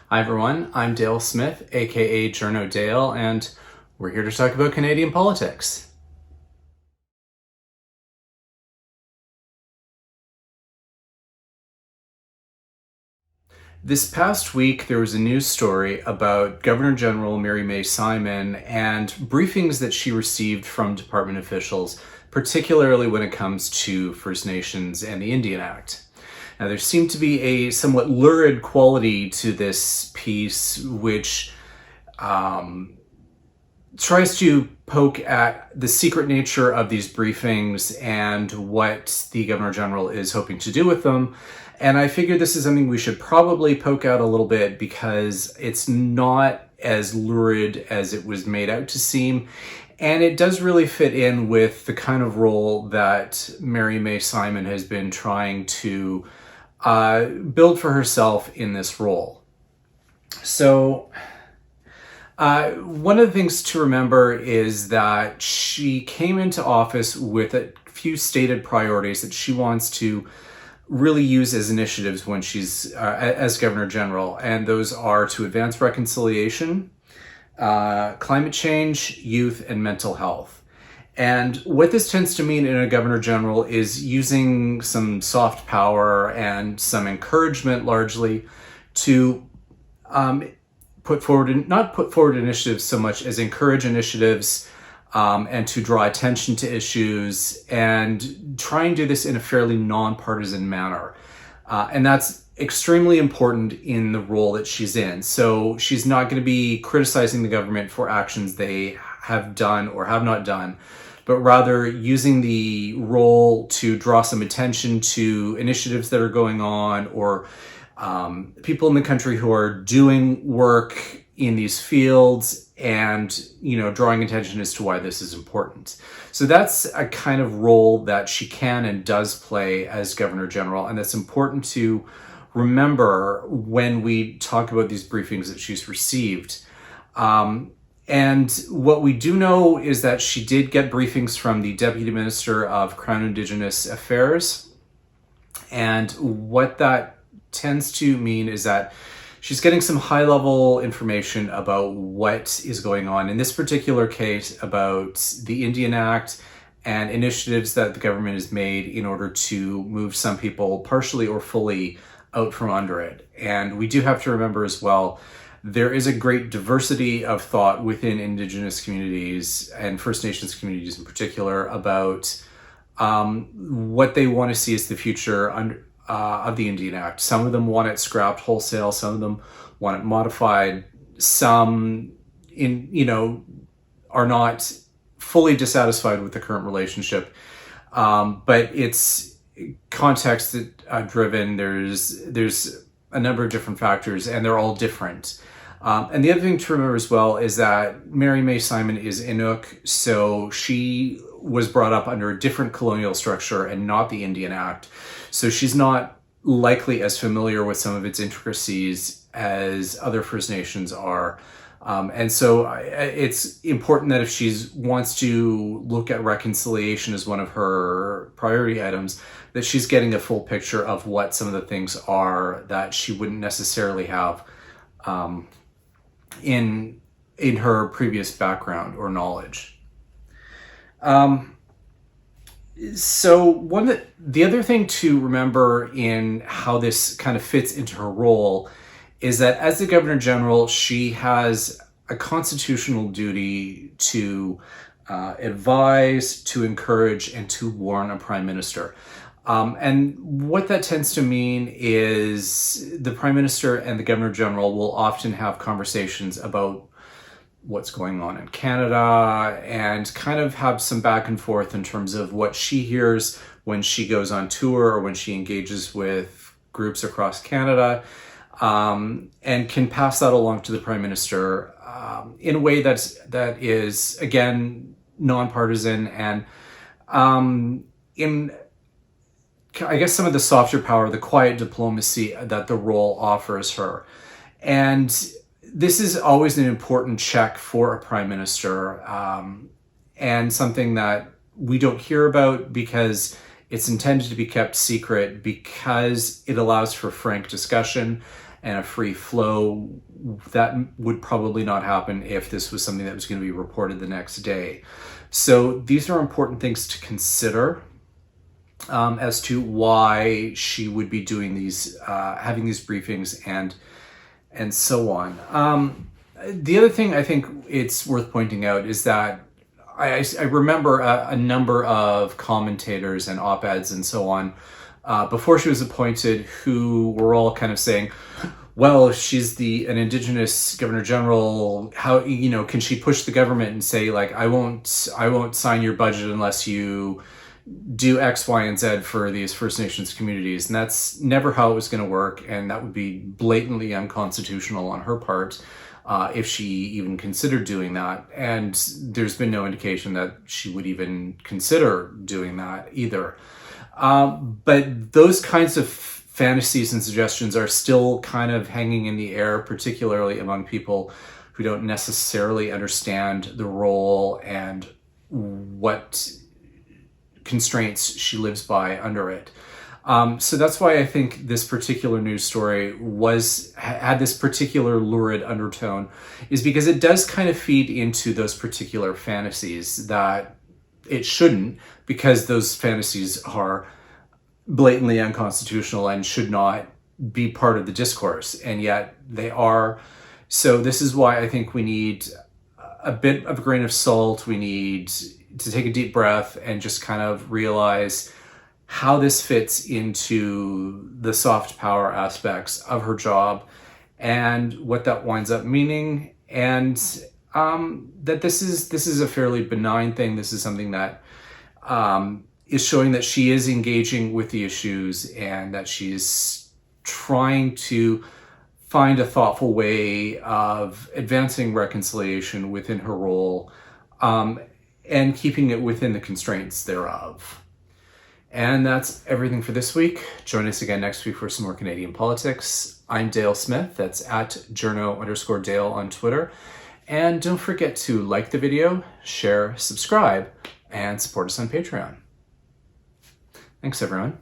Hi everyone, I'm Dale Smith, aka Journo Dale, and we're here to talk about Canadian politics. This past week, there was a news story about Governor General Mary May Simon and briefings that she received from department officials, particularly when it comes to First Nations and the Indian Act. Now, there seemed to be a somewhat lurid quality to this piece, which tries to poke at the secret nature of these briefings and what the Governor General is hoping to do with them. And I figured this is something we should probably poke out a little bit because it's not as lurid as it was made out to seem. And it does really fit in with the kind of role that Mary May Simon has been trying to build for herself in this role. So, one of the things to remember is that she came into office with a few stated priorities that she wants to really use as initiatives when she's as Governor General, and those are to advance reconciliation, climate change, youth, and mental health. And what this tends to mean in a Governor General is using some soft power and some encouragement largely to not put forward initiatives so much as encourage initiatives and to draw attention to issues and try and do this in a fairly nonpartisan manner. And that's extremely important in the role that she's in. So she's not going to be criticizing the government for actions they have done or have not done, but rather using the role to draw some attention to initiatives that are going on or people in the country who are doing work in these fields and, drawing attention as to why this is important. So that's a kind of role that she can and does play as Governor General. And that's important to remember when we talk about these briefings that she's received. And what we do know is that she did get briefings from the Deputy Minister of Crown Indigenous Affairs. And what that tends to mean is that she's getting some high-level information about what is going on, in this particular case, about the Indian Act and initiatives that the government has made in order to move some people partially or fully out from under it. And we do have to remember as well, there is a great diversity of thought within Indigenous communities and First Nations communities in particular about what they want to see as the future of the Indian Act. Some of them want it scrapped wholesale, some of them want it modified, some are not fully dissatisfied with the current relationship. But it's context driven. There's a number of different factors and they're all different. And the other thing to remember as well is that Mary May Simon is Inuk, so she was brought up under a different colonial structure and not the Indian Act. So she's not likely as familiar with some of its intricacies as other First Nations are. And so it's important that if she wants to look at reconciliation as one of her priority items, that she's getting a full picture of what some of the things are that she wouldn't necessarily have in her previous background or knowledge. So the other thing to remember in how this kind of fits into her role is that as the Governor General, she has a constitutional duty to advise, to encourage, and to warn a Prime Minister. And what that tends to mean is the Prime Minister and the Governor General will often have conversations about what's going on in Canada and kind of have some back and forth in terms of what she hears when she goes on tour or when she engages with groups across Canada, and can pass that along to the Prime Minister in a way that is, again, nonpartisan and in, I guess, some of the softer power, the quiet diplomacy that the role offers her. And this is always an important check for a Prime Minister, and something that we don't hear about because it's intended to be kept secret, because it allows for frank discussion and a free flow. That would probably not happen if this was something that was going to be reported the next day. So these are important things to consider as to why she would be doing these, having these briefings and so on. The other thing I think it's worth pointing out is that I remember a number of commentators and op-eds and so on before she was appointed who were all kind of saying, well, if she's an Indigenous Governor General, how, can she push the government and say, like, I won't sign your budget unless you do X, Y, and Z for these First Nations communities? And that's never how it was going to work, and that would be blatantly unconstitutional on her part if she even considered doing that. And there's been no indication that she would even consider doing that either. But those kinds of fantasies and suggestions are still kind of hanging in the air, particularly among people who don't necessarily understand the role and what constraints she lives by under it. So that's why I think this particular news story had this particular lurid undertone, is because it does kind of feed into those particular fantasies that it shouldn't, because those fantasies are blatantly unconstitutional and should not be part of the discourse, and yet they are. So this is why I think we need a bit of a grain of salt. We need to take a deep breath and just kind of realize how this fits into the soft power aspects of her job and what that winds up meaning, and that this is a fairly benign thing. This is something that is showing that she is engaging with the issues and that she's trying to find a thoughtful way of advancing reconciliation within her role, and keeping it within the constraints thereof. And that's everything for this week. Join us again next week for some more Canadian politics. I'm Dale Smith. That's at journo_Dale on Twitter. And don't forget to like the video, share, subscribe, and support us on Patreon. Thanks, everyone.